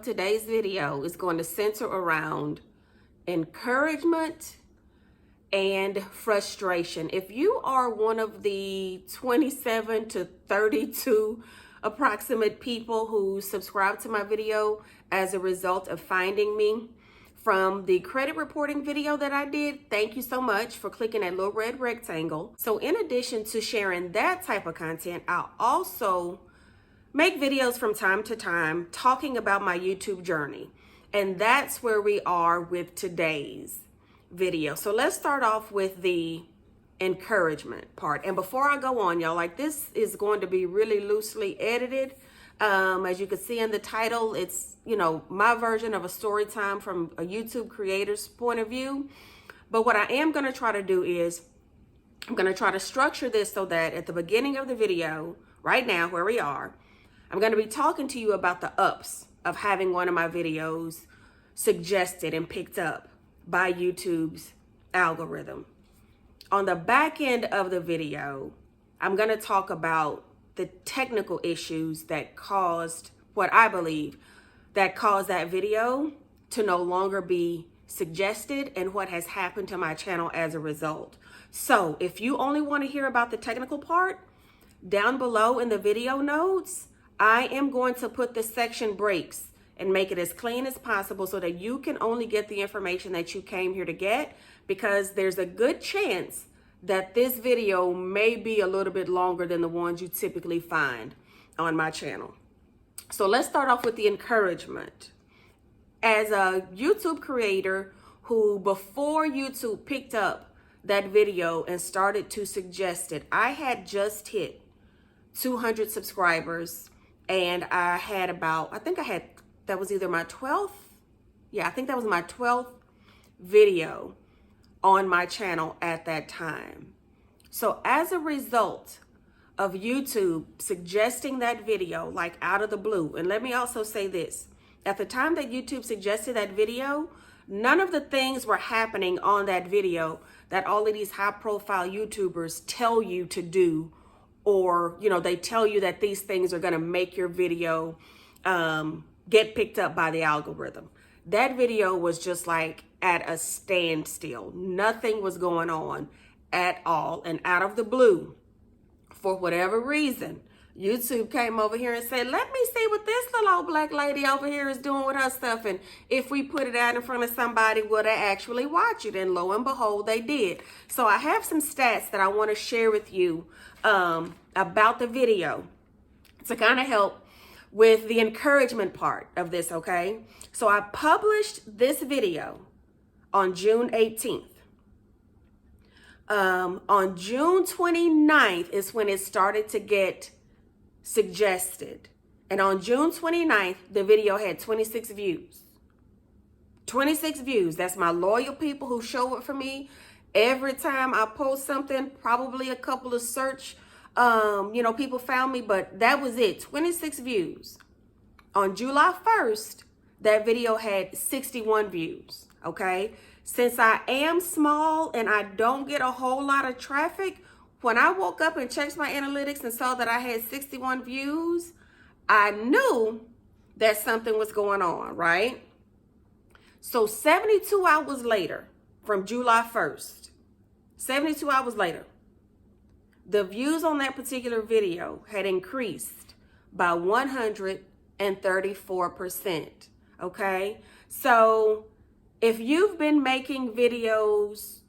Today's video is going to center around encouragement and frustration. If you are one of the 27 to 32 approximate people who subscribe to my video as a result of finding me from the credit reporting video that I did, thank you so much for clicking that little red rectangle. So in addition to sharing that type of content, I'll also make videos from time to time talking about my YouTube journey. And that's where we are with today's video. So let's start off with the encouragement part. And before I go on, y'all, like, this is going to be really loosely edited. As you can see in the title, it's, my version of a story time from a YouTube creator's point of view. But what I am going to try to do is I'm going to try to structure this so that at the beginning of the video, right now where we are, I'm going to be talking to you about the ups of having one of my videos suggested and picked up by YouTube's algorithm. On the back end of the video, I'm going to talk about the technical issues that caused what I believe that caused that video to no longer be suggested and what has happened to my channel as a result. So if you only want to hear about the technical part, down below in the video notes, I am going to put the section breaks and make it as clean as possible so that you can only get the information that you came here to get, because there's a good chance that this video may be a little bit longer than the ones you typically find on my channel. So let's start off with the encouragement. As a YouTube creator who, before YouTube picked up that video and started to suggest it, I had just hit 200 subscribers. And I had that was either my 12th. Yeah, I think that was my 12th video on my channel at that time. So as a result of YouTube suggesting that video, like out of the blue, and let me also say this, at the time that YouTube suggested that video, none of the things were happening on that video that all of these high profile YouTubers tell you to do, or, they tell you that these things are going to make your video get picked up by the algorithm. That video was just like at a standstill. Nothing was going on at all. And out of the blue, for whatever reason, YouTube came over here and said, let me see what this little old black lady over here is doing with her stuff. And if we put it out in front of somebody, will they actually watch it? And lo and behold, they did. So I have some stats that I want to share with you about the video to kind of help with the encouragement part of this, okay? So I published this video on June 18th. On June 29th is when it started to get suggested. And on June 29th, the video had 26 views. 26 views. That's my loyal people who show up for me every time I post something. Probably a couple of search, people found me, but that was it. 26 views. On July 1st, that video had 61 views. Okay. Since I am small and I don't get a whole lot of traffic, when I woke up and checked my analytics and saw that I had 61 views, I knew that something was going on, right? So 72 hours later, from July 1st, 72 hours later, the views on that particular video had increased by 134%, okay? So if you've been making videos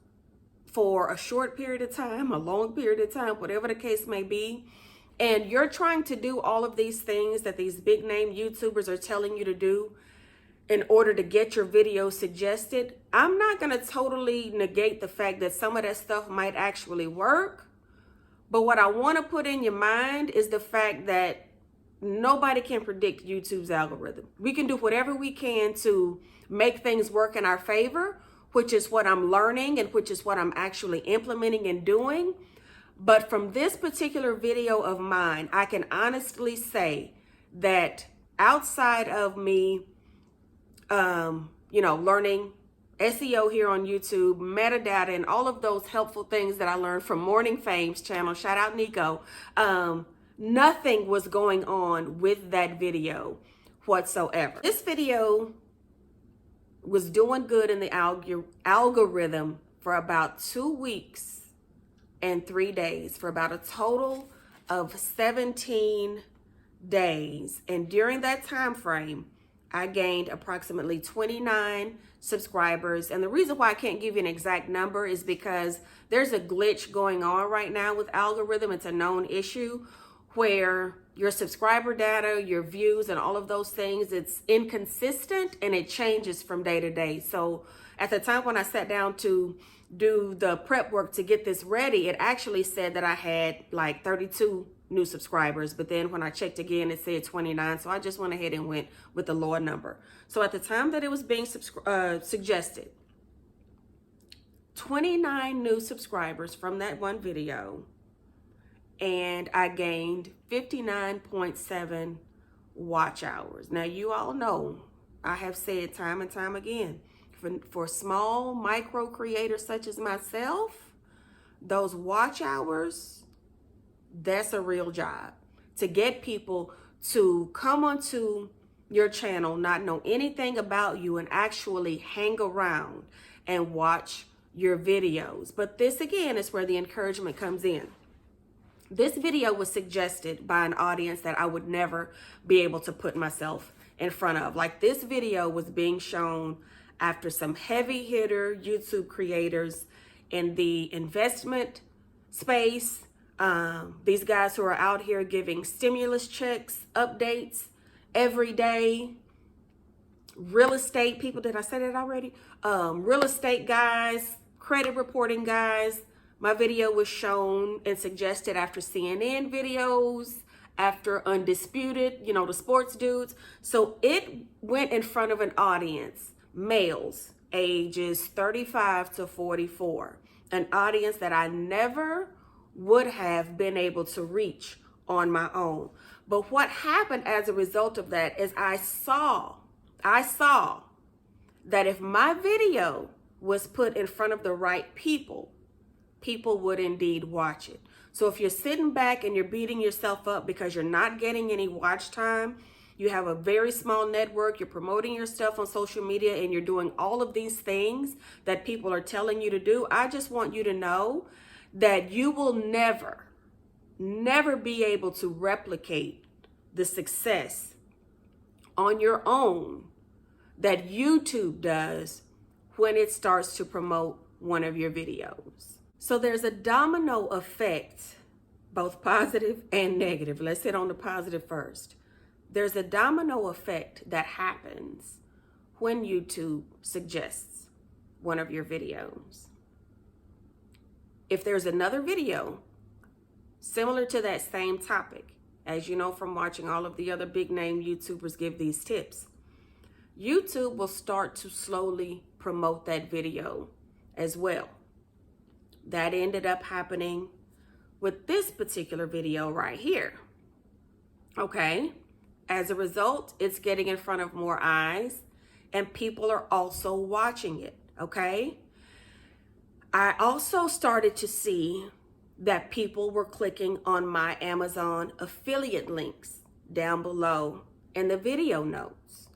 for a short period of time, a long period of time, whatever the case may be, and you're trying to do all of these things that these big name YouTubers are telling you to do in order to get your video suggested, I'm not going to totally negate the fact that some of that stuff might actually work. But what I want to put in your mind is the fact that nobody can predict YouTube's algorithm. We can do whatever we can to make things work in our favor, which is what I'm learning and which is what I'm actually implementing and doing. But from this particular video of mine, I can honestly say that outside of me, learning SEO here on YouTube, metadata, and all of those helpful things that I learned from Morning Fame's channel, shout out Nico, nothing was going on with that video whatsoever. This video was doing good in the algorithm for about 2 weeks and 3 days, for about a total of 17 days. And during that time frame, I gained approximately 29 subscribers. And the reason why I can't give you an exact number is because there's a glitch going on right now with algorithm. It's a known issue where your subscriber data, your views, and all of those things, it's inconsistent and it changes from day to day. So at the time when I sat down to do the prep work to get this ready, it actually said that I had like 32 new subscribers, but then when I checked again, it said 29. So I just went ahead and went with the lower number. So at the time that it was being suggested, 29 new subscribers from that one video, and I gained 59.7 watch hours. Now, you all know I have said time and time again, for small micro creators such as myself, those watch hours, that's a real job. To get people to come onto your channel, not know anything about you, and actually hang around and watch your videos. But this again is where the encouragement comes in. This video was suggested by an audience that I would never be able to put myself in front of. Like, this video was being shown after some heavy hitter YouTube creators in the investment space. These guys who are out here giving stimulus checks, updates every day. Real estate people, did I say that already? Real estate guys, credit reporting guys. My video was shown and suggested after CNN videos, after Undisputed, you know, the sports dudes. So it went in front of an audience, males, ages 35 to 44, an audience that I never would have been able to reach on my own. But what happened as a result of that is I saw that if my video was put in front of the right people would indeed watch it. So if you're sitting back and you're beating yourself up because you're not getting any watch time, you have a very small network, you're promoting your stuff on social media, and you're doing all of these things that people are telling you to do, I just want you to know that you will never be able to replicate the success on your own that YouTube does when it starts to promote one of your videos. So there's a domino effect, both positive and negative. Let's hit on the positive first. There's a domino effect that happens when YouTube suggests one of your videos. If there's another video similar to that same topic, as you know from watching all of the other big name YouTubers give these tips, YouTube will start to slowly promote that video as well. That ended up happening with this particular video right here. Okay, as a result, it's getting in front of more eyes and people are also watching it. Okay, I also started to see that people were clicking on my Amazon affiliate links down below in the video notes.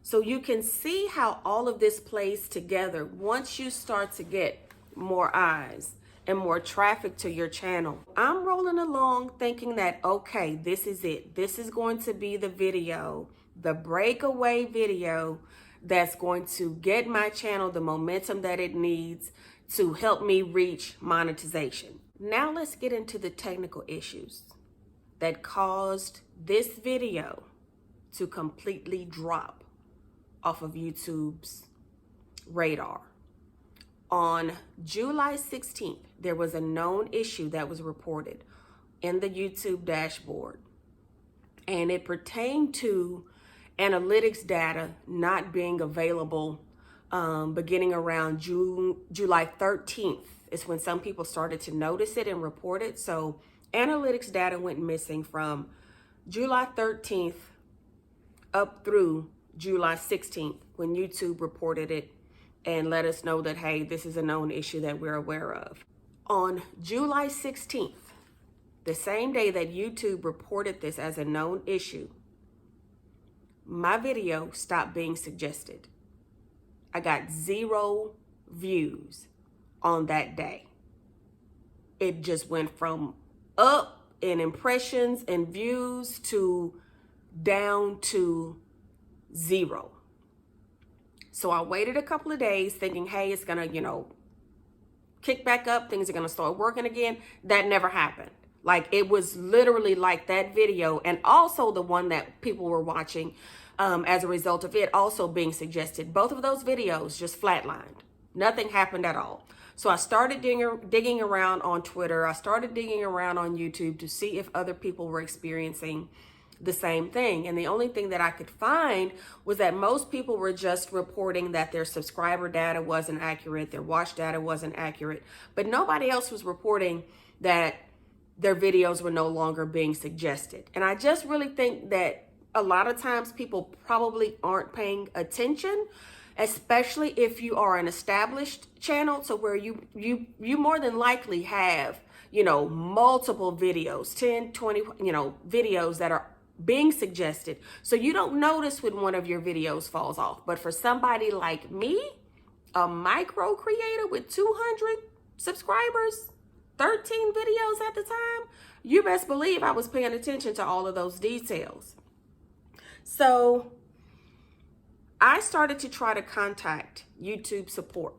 So you can see how all of this plays together once you start to get more eyes and more traffic to your channel. I'm rolling along thinking that, okay, this is it. This is going to be the video, the breakaway video that's going to get my channel the momentum that it needs to help me reach monetization. Now let's get into the technical issues that caused this video to completely drop off of YouTube's radar. On July 16th, there was a known issue that was reported in the YouTube dashboard, and it pertained to analytics data not being available beginning around July 13th is when some people started to notice it and report it. So analytics data went missing from July 13th up through July 16th when YouTube reported it and let us know that, hey, this is a known issue that we're aware of. On July 16th, the same day that YouTube reported this as a known issue, my video stopped being suggested. I got 0 views on that day. It just went from up in impressions and views to down to 0. So I waited a couple of days thinking, hey, it's gonna, kick back up. Things are gonna start working again. That never happened. Like, it was literally like that video, and also the one that people were watching as a result of it also being suggested. Both of those videos just flatlined. Nothing happened at all. So I started digging around on Twitter. I started digging around on YouTube to see if other people were experiencing the same thing. And the only thing that I could find was that most people were just reporting that their subscriber data wasn't accurate, their watch data wasn't accurate, but nobody else was reporting that their videos were no longer being suggested. And I just really think that a lot of times people probably aren't paying attention, especially if you are an established channel, to where you more than likely have, multiple videos, 10, 20, videos that are being suggested. So you don't notice when one of your videos falls off. But for somebody like me, a micro creator with 200 subscribers, 13 videos at the time, you best believe I was paying attention to all of those details. So I started to try to contact YouTube support.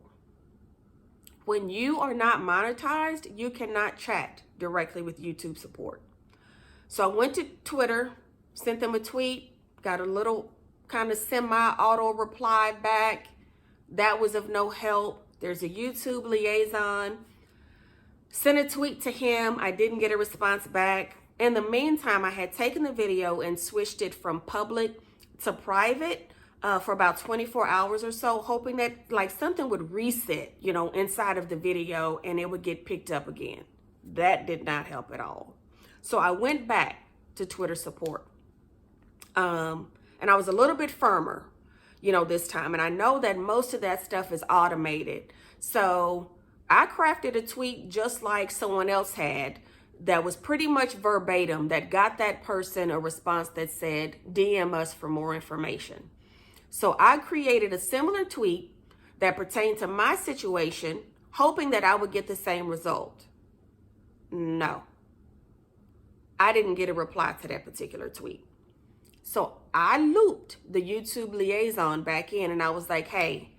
When you are not monetized, you cannot chat directly with YouTube support. So I went to Twitter, sent them a tweet, got a little kind of semi-auto reply back. That was of no help. There's a YouTube liaison. Sent a tweet to him. I didn't get a response back. In the meantime, I had taken the video and switched it from public to private for about 24 hours or so, hoping that something would reset, inside of the video and it would get picked up again. That did not help at all. So I went back to Twitter support. And I was a little bit firmer, this time. And I know that most of that stuff is automated. So I crafted a tweet just like someone else had that was pretty much verbatim, that got that person a response that said, DM us for more information. So I created a similar tweet that pertained to my situation, hoping that I would get the same result. No. I didn't get a reply to that particular tweet. So I looped the YouTube liaison back in and I was like, hey,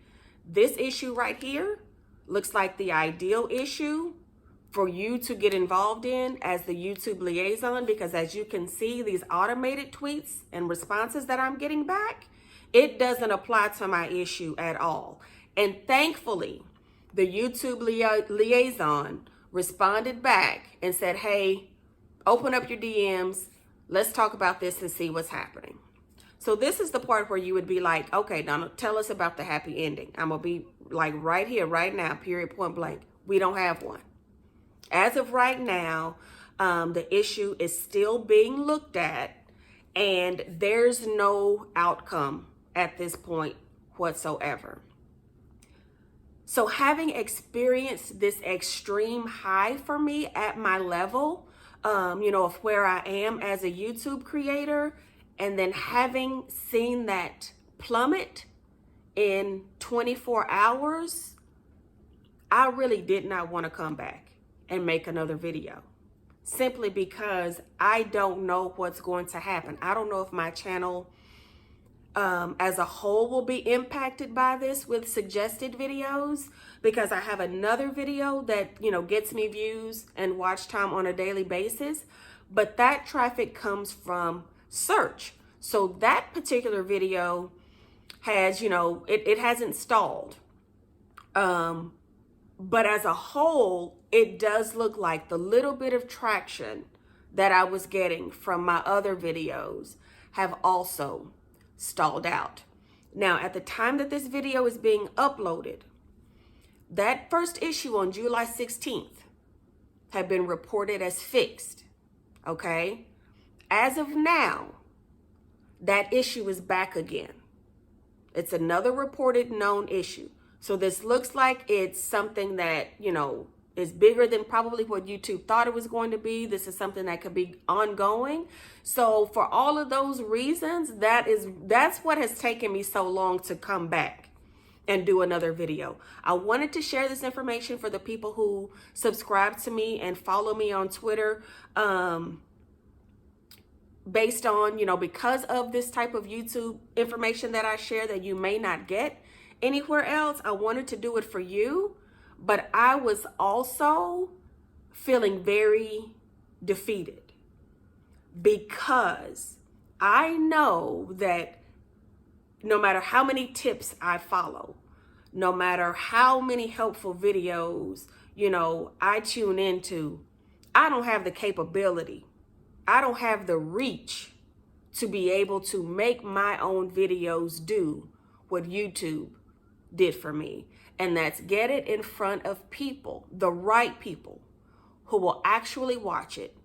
this issue right here looks like the ideal issue for you to get involved in as the YouTube liaison, because as you can see, these automated tweets and responses that I'm getting back, it doesn't apply to my issue at all. And thankfully, the YouTube liaison responded back and said, hey, open up your DMs. Let's talk about this and see what's happening. So this is the part where you would be like, okay, Donna, tell us about the happy ending. I'm going to be like right here, right now, period, point blank. We don't have one. As of right now, the issue is still being looked at and there's no outcome at this point whatsoever. So having experienced this extreme high for me at my level, of where I am as a YouTube creator, and then having seen that plummet in 24 hours, I really did not want to come back and make another video, simply because I don't know what's going to happen. I don't know if my channel as a whole will be impacted by this with suggested videos, because I have another video that, gets me views and watch time on a daily basis, but that traffic comes from search. So that particular video has, it hasn't stalled. But as a whole, it does look like the little bit of traction that I was getting from my other videos have also stalled out. Now, at the time that this video is being uploaded, that first issue on July 16th had been reported as fixed, okay? As of now, that issue is back again. It's another reported known issue. So this looks like it's something that, It's bigger than probably what YouTube thought it was going to be. This is something that could be ongoing. So for all of those reasons, that's what has taken me so long to come back and do another video. I wanted to share this information for the people who subscribe to me and follow me on Twitter, based on, because of this type of YouTube information that I share that you may not get anywhere else. I wanted to do it for you, but I was also feeling very defeated because I know that no matter how many tips I follow, no matter how many helpful videos, I tune into, I don't have the capability. I don't have the reach to be able to make my own videos do what YouTube did for me. And that's get it in front of people, the right people who will actually watch it,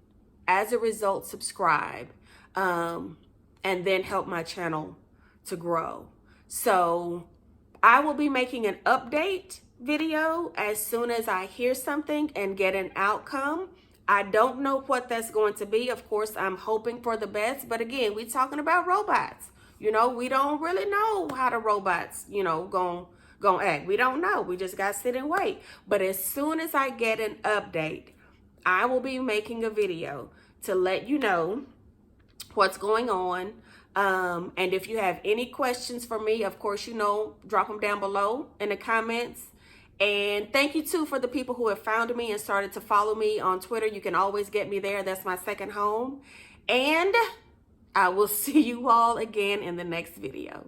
as a result subscribe, and then help my channel to grow. So I will be making an update video as soon as I hear something and get an outcome. I don't know what that's going to be. Of course, I'm hoping for the best. But again, we're talking about robots. We don't really know how the robots, gonna act. We don't know. We just got to sit and wait. But as soon as I get an update, I will be making a video to let you know what's going on. And if you have any questions for me, of course, drop them down below in the comments. And thank you too for the people who have found me and started to follow me on Twitter. You can always get me there. That's my second home. And I will see you all again in the next video.